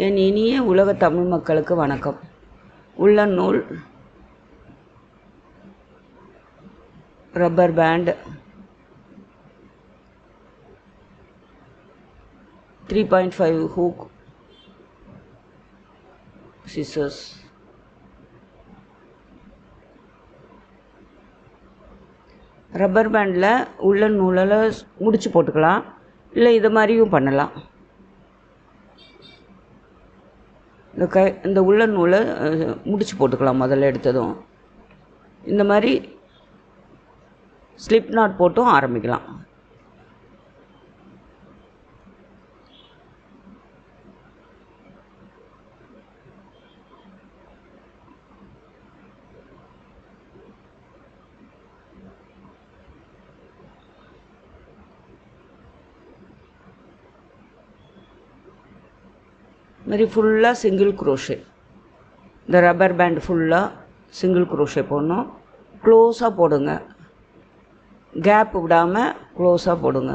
என் இனிய உலக தமிழ் மக்களுக்கு வணக்கம். உள்ளன் நூல், rubber band, 3.5 hook, scissors. Rubber பேண்டில் உள்ளன் நூலில் முடிச்சு போட்டுக்கலாம், இல்லை இதை மாதிரியும் பண்ணலாம். இந்த உள்ளன் நூலை முடிச்சு போட்டுக்கலாம். முதல்ல எடுத்ததும் இந்த மாதிரி ஸ்லிப் நாட் போட்டும் ஆரம்பிக்கலாம். மாதிரி ஃபுல்லாக சிங்கிள் குரோஷே. இந்த ரப்பர் பேண்ட் ஃபுல்லாக சிங்கிள் குரோஷே போடணும். க்ளோஸாக போடுங்க, கேப் விடாமல் க்ளோஸாக போடுங்க.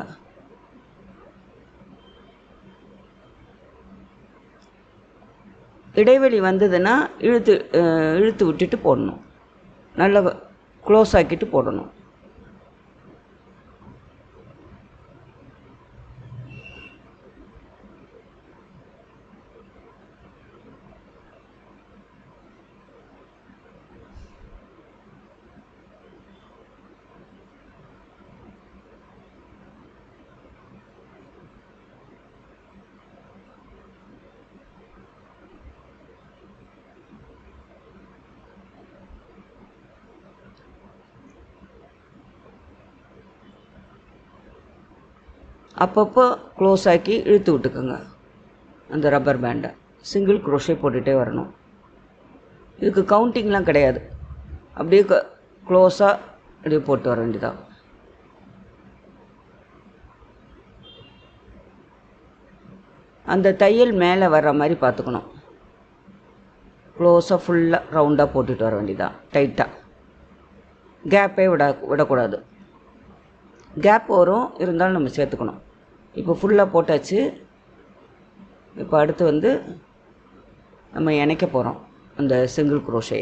இடைவெளி வந்ததுன்னா இழுத்து விட்டுட்டு போடணும். நல்லா க்ளோஸ் ஆக்கிட்டு போடணும். அப்பப்போ க்ளோஸ் ஆக்கி இழுத்து விட்டுக்குங்க. அந்த ரப்பர் பேண்டை சிங்கிள் குரோஷே போட்டுகிட்டே வரணும். இதுக்கு கவுண்டிங்லாம் கிடையாது, அப்படியே க்ளோஸாக அப்படியே போட்டு வர வேண்டியதான். அந்த தையல் மேலே வர்ற மாதிரி பார்த்துக்கணும். க்ளோஸாக ஃபுல்லாக ரவுண்டாக போட்டுட்டு வர வேண்டியதான், டைட்டாக. கேப்பே விடக்கூடாது. கேப் வரும், இருந்தாலும் நம்ம சேர்த்துக்கணும். இப்போ ஃபுல்லாக போட்டாச்சு. இப்போ அடுத்து நம்ம இணைக்க போகிறோம் அந்த சிங்கிள் குரோஷே.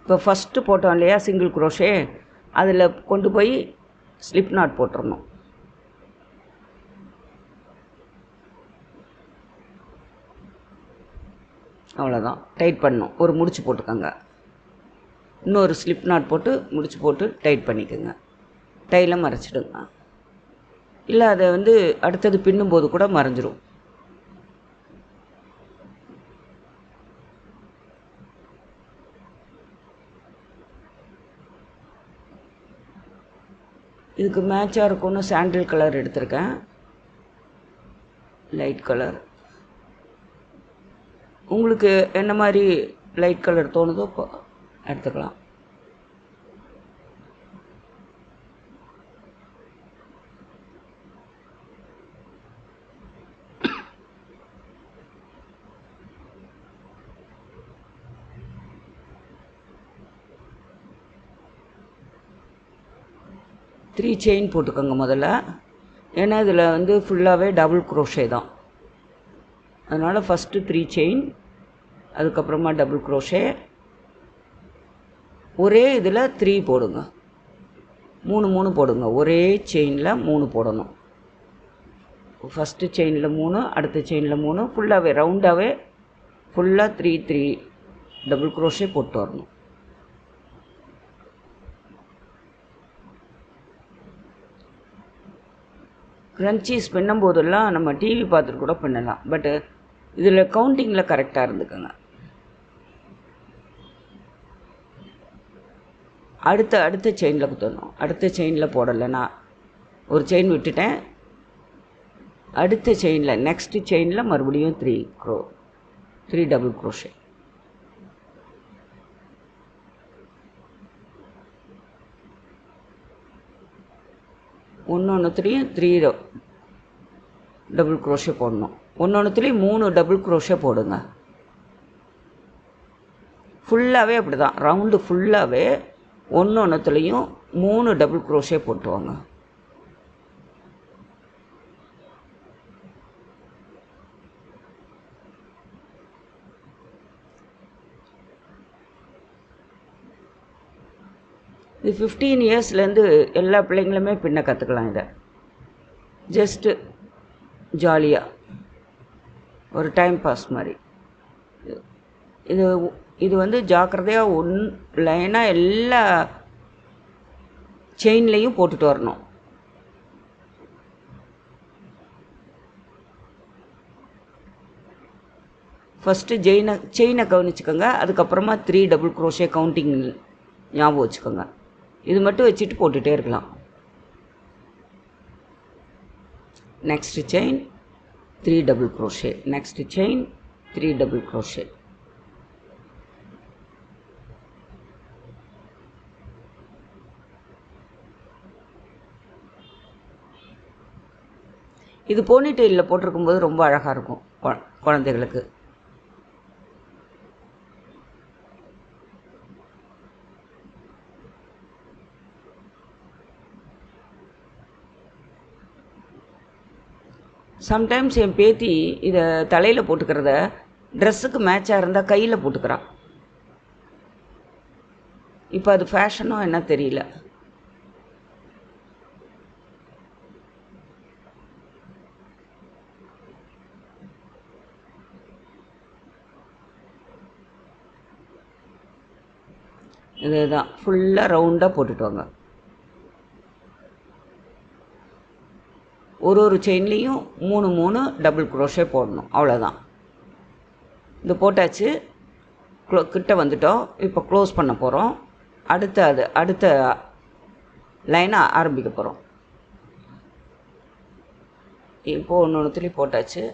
இப்போ ஃபஸ்ட்டு போட்டோம் இல்லையா சிங்கிள் குரோஷே, அதில் கொண்டு போய் ஸ்லிப் நாட் போட்டுடணும். அவ்வளோதான், டைட் பண்ணணும். ஒரு முடிச்சு போட்டுக்கோங்க, இன்னொரு ஸ்லிப் நாட் போட்டு முடிச்சு போட்டு டைட் பண்ணிக்கோங்க. டைல மறைச்சிடுங்க, இல்லை அதை அடுத்தது பின்னும்போது கூட மறைஞ்சிரும். இதுக்கு மேட்சாக இருக்கும்னு சாண்டில் கலர் எடுத்திருக்கேன், லைட் கலர். உங்களுக்கு என்ன மாதிரி லைட் கலர் தோணுதோ எடுத்துக்கலாம். த்ரீ செயின் போட்டுக்கோங்க முதல்ல, ஏன்னா இதில் ஃபுல்லாகவே டபுள் குரோஷே தான். அதனால் ஃபஸ்ட்டு 3 செயின், அதுக்கப்புறமா டபுள் குரோஷே. ஒரே இதில் 3 போடுங்க, 3 போடுங்க. ஒரே செயினில் 3 போடணும். ஃபஸ்ட்டு செயினில் 3, அடுத்த செயினில் 3, ஃபுல்லாகவே ரவுண்டாகவே ஃபுல்லாக 3 டபுள் குரோஷே போட்டு வரணும். க்ரன்ச்சீஸ் பின்னும்போதெல்லாம் நம்ம டிவி பார்த்துட்டு கூட பின்னலாம், பட்டு இதில் கவுண்டிங்கில் கரெக்டாக இருந்துக்குங்க. அடுத்த செயினில் குத்தணும். அடுத்த செயினில் போடலை, நான் ஒரு செயின் விட்டுட்டேன். அடுத்த செயினில் நெக்ஸ்ட்டு செயினில் மறுபடியும் 3 டபுள் குரோஷே. ஒன்று 3 டபுள் க்ரோஷே போடணும். ஒன்றொன்றுத்துலேயும் 3 டபுள் க்ரோஷே போடுங்க. ஃபுல்லாகவே அப்படி தான், ரவுண்டு ஃபுல்லாகவே ஒன்றொன்றுத்துலேயும் 3 டபுள் க்ரோஷே போட்டுவாங்க. இது 15 இயர்ஸ்லேருந்து எல்லா பிள்ளைங்களுமே பின்ன கற்றுக்கலாம். இதை ஜஸ்ட்டு ஜாலியாக ஒரு டைம் பாஸ் மாதிரி. இது இது வந்து ஜாக்கிரதையாக லைனாக எல்லா செயின்லேயும் போட்டுட்டு வரணும். ஃபஸ்ட்டு செயினை கவனிச்சுக்கோங்க. அதுக்கப்புறமா 3 டபுள் க்ரோஷே கவுண்டிங் ஞாபகம் வச்சுக்கோங்க. இது மட்டும் வச்சுட்டு போட்டுகிட்டே இருக்கலாம். Next chain 3 double crochet, next chain 3 double crochet. இது போனி டெயிலில் போட்டிருக்கும்போது ரொம்ப அழகாக இருக்கும் குழந்தைகளுக்கு. சம்டைம்ஸ் என் பேத்தி இதை தலையில் போட்டுக்கிறத ட்ரெஸ்ஸுக்கு மேட்சாக இருந்தால் கையில் போட்டுக்கிறான். இப்போ அது ஃபேஷனோ என்ன தெரியல. இதே தான் ஃபுல்லாக ரவுண்டாக போட்டுட்டு வாங்க. ஒரு செயின்லேயும் 3 டபுள் க்ரோஷே போடணும். அவ்வளோதான். இது போட்டாச்சு. கிட்ட வந்துட்டோம். இப்போ க்ளோஸ் பண்ண போகிறோம். அடுத்த லைனை ஆரம்பிக்க போகிறோம். இப்போது ஒன்றுத்துலேயும் போட்டாச்சு.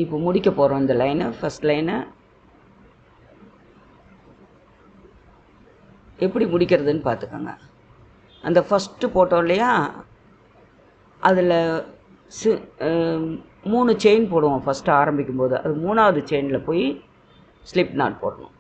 இப்போ முடிக்க போகிறோம் இந்த லைனை. ஃபஸ்ட் லைனை எப்படி முடிக்கிறதுன்னு பார்த்துக்கோங்க. அந்த ஃபஸ்ட்டு போட்டோம் இல்லையா, அதில் 3 செயின் போடுவோம் ஃபஸ்ட்டு ஆரம்பிக்கும்போது. அது 3வது செயினில் போய் ஸ்லிப் நாட் போடணும்.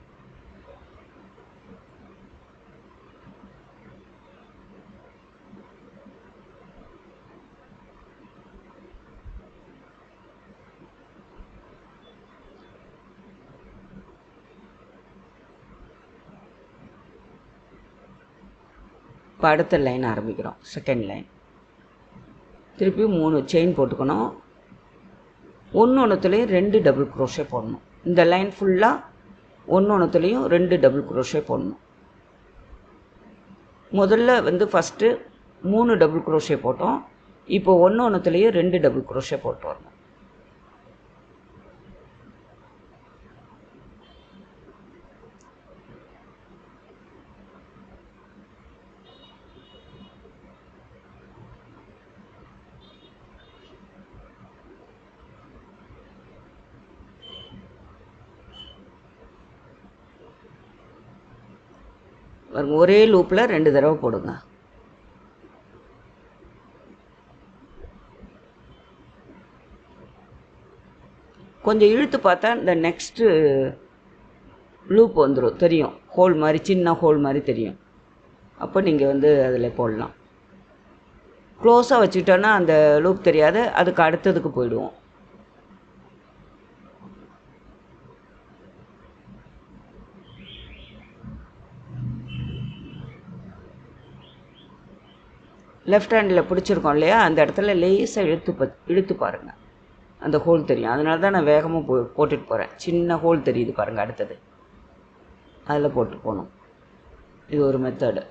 இப்போ அடுத்த லைன் ஆரம்பிக்கிறோம். செகண்ட் லைன் திருப்பி 3 செயின் போட்டுக்கணும். ஒன்றுத்துலேயும் 2 டபுள் க்ரோஷே போடணும். இந்த லைன் ஃபுல்லாக ஒன்றுத்துலேயும் 2 டபுள் க்ரோஷே போடணும். முதல்ல வந்து ஃபஸ்ட்டு 3 டபுள் க்ரோஷே போட்டோம். இப்போ ஒன்றுத்துலேயும் 2 டபுள் க்ரோஷே போட்டு வரணும். ஒரே லூப்பில் 2 தடவை போடுங்க. கொஞ்சம் இழுத்து பார்த்தா இந்த நெக்ஸ்ட்டு லூப் வந்துடும், தெரியும். ஹோல் மாதிரி, சின்ன ஹோல் மாதிரி தெரியும். அப்போ நீங்கள் வந்து அதில் போடலாம். க்ளோஸாக வச்சுக்கிட்டோன்னா அந்த லூப் தெரியாது. அதுக்கு அடுத்ததுக்கு போயிடுவோம். லெஃப்ட் ஹேண்டில் பிடிச்சிருக்கோம் இல்லையா, அந்த இடத்துல லேசாக இழுத்து பாருங்கள். அந்த ஹோல் தெரியும். அதனால தான் நான் வேகமாக போட்டுட்டு போகிறேன். சின்ன ஹோல் தெரியுது பாருங்கள். அடுத்தது அதில் போட்டு போகணும். இது ஒரு மெத்தடு.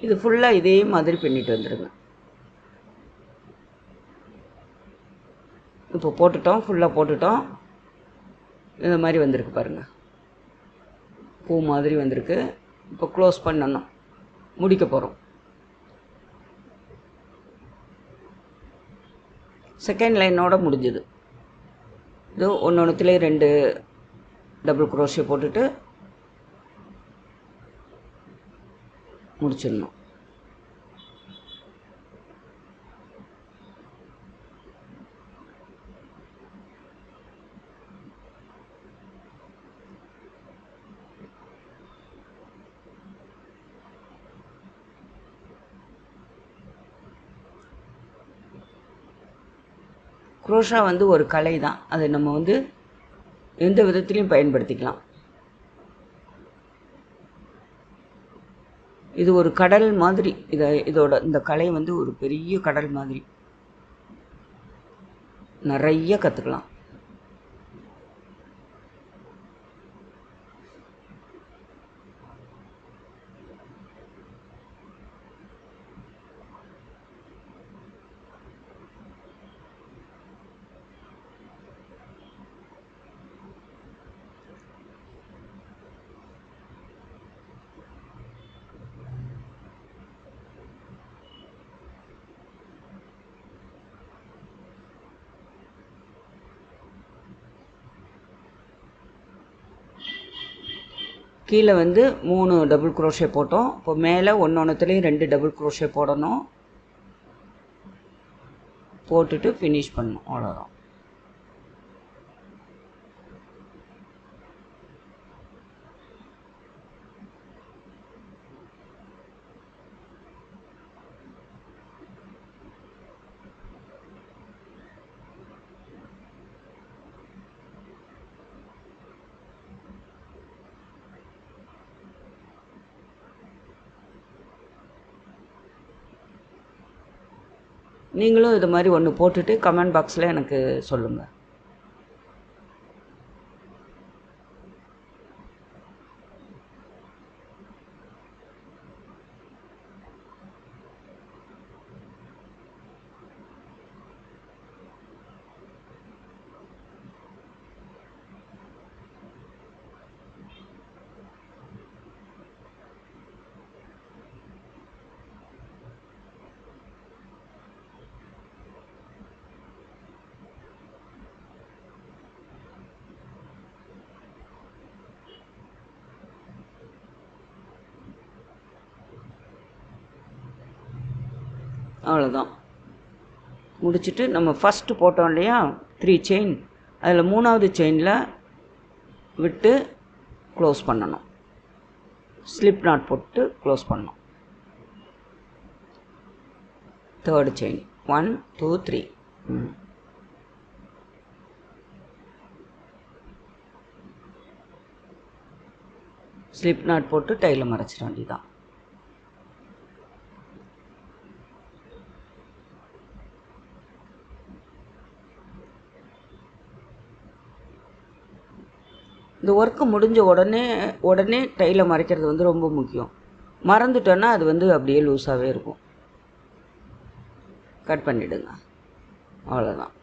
இது ஃபுல்லாக இதே மாதிரி பண்ணிட்டு வந்துடுங்க. இப்போ போட்டுட்டோம், ஃபுல்லாக போட்டுட்டோம். இந்த மாதிரி வந்திருக்கு பாருங்கள், பூ மாதிரி வந்திருக்கு. இப்போ க்ளோஸ் பண்ணணும், முடிக்க போகிறோம். செகண்ட் லைனோட முடிஞ்சது. இது ஒன்றுத்துலேயே 2 டபுள் குரோஷே போட்டுட்டு முடிச்சிடணும். குரோஷா வந்து ஒரு கலை தான், அதை நம்ம வந்து எந்த விதத்துலையும் பயன்படுத்திக்கலாம். இது ஒரு கடல் மாதிரி, இதோட இந்த கலை வந்து ஒரு பெரிய கடல் மாதிரி, நிறைய கற்றுக்கலாம். கீழே வந்து 3 டபுள் குரோஷே போட்டோம். இப்போ மேலே ஒன்றுத்துலேயும் 2 டபுள் குரோஷே போடணும். போட்டுட்டு ஃபினிஷ் பண்ணணும், அவ்வளோதான். நீங்களும் இது மாதிரி ஒன்று போட்டுட்டு கமெண்ட் பாக்ஸில் எனக்கு சொல்லுங்கள். அவ்வளோதான், முடிச்சுட்டு நம்ம ஃபஸ்ட்டு போட்டோம் இல்லையா 3 செயின், அதில் 3வது செயினில் விட்டு க்ளோஸ் பண்ணணும். ஸ்லிப் நாட் போட்டு க்ளோஸ் பண்ணணும். 3rd chain 1 2 3. ஸ்லிப் நாட் போட்டு டைல மறைச்சிட வேண்டியதான். இந்த ஒர்க்கு முடிஞ்ச உடனே டைலை மறைக்கிறது வந்து ரொம்ப முக்கியம். மறந்துட்டோன்னா அது வந்து அப்படியே லூஸாகவே இருக்கும். கட் பண்ணிவிடுங்க, அவ்வளோதான்.